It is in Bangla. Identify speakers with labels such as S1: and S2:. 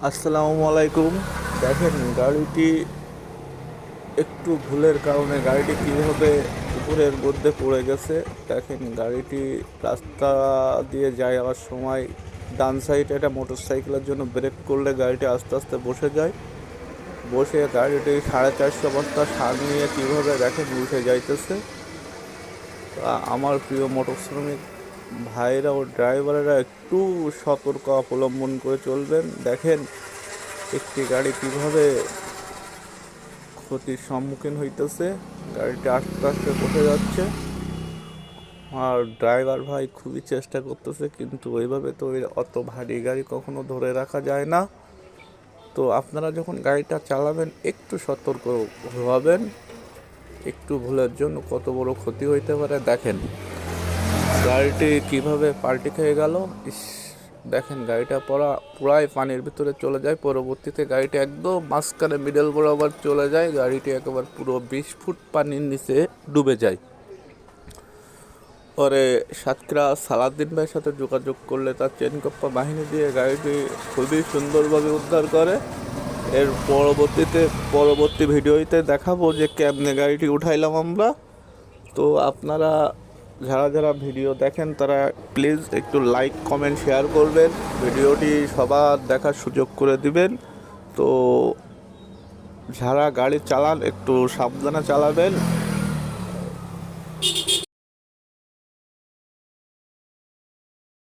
S1: আসসালামু আলাইকুম। দেখেন গাড়িটি একটু ভুলের কারণে গাড়িটি কীভাবে পুকুরের মধ্যে পড়ে গেছে। দেখেন গাড়িটি রাস্তা দিয়ে যাওয়ার সময় ডান সাইডে একটা মোটরসাইকেলের জন্য ব্রেক করলে গাড়িটি আস্তে আস্তে বসে যায়। বসে গাড়িটি 450 বস্তা সার নিয়ে কীভাবে দেখেন উঠে যাইতেছে। আমার প্রিয় মোটর শ্রমিক ভাইরা ও ড্রাইভারেরা একটু সতর্ক অবলম্বন করে চলবেন। দেখেন একটি গাড়ি কিভাবে ক্ষতির সম্মুখীন হইতেছে, গাড়িটি আস্তে আস্তে বসে যাচ্ছে। আর ড্রাইভার ভাই খুবই চেষ্টা করতেছে, কিন্তু ওইভাবে তো অত ভারী গাড়ি কখনো ধরে রাখা যায় না। তো আপনারা যখন গাড়িটা চালাবেন একটু সতর্ক হবেন। একটু ভুলের জন্য কত বড় ক্ষতি হইতে পারে। দেখেন গাড়িটি কিভাবে পাল্টি খেয়ে গেল। দেখেন গাড়িটা পুরাই পানির ভিতরে চলে যায়। পরবর্তীতে গাড়িটি একদম মাঝখানে মিডল বরাবর চলে যায়। গাড়িটি একেবারে পুরো 20 ফুট পানির নিচে ডুবে যায়। পরে সাতক্ষীরা সালাউদ্দিন ভাইয়ের সাথে যোগাযোগ করলে তার চেনকপ্পা বাহিনী দিয়ে গাড়িটি খুবই সুন্দরভাবে উদ্ধার করে। এর পরবর্তী ভিডিওতে দেখাবো যে কেমনে গাড়িটি উঠাইলাম আমরা। তো আপনারা যারা যারা ভিডিও দেখেন তারা প্লিজ একটু লাইক কমেন্ট শেয়ার করবেন, ভিডিওটি সবার দেখার সুযোগ করে দিবেন। তো যারা গাড়ি চালান একটু সাবধানে চালাবেন।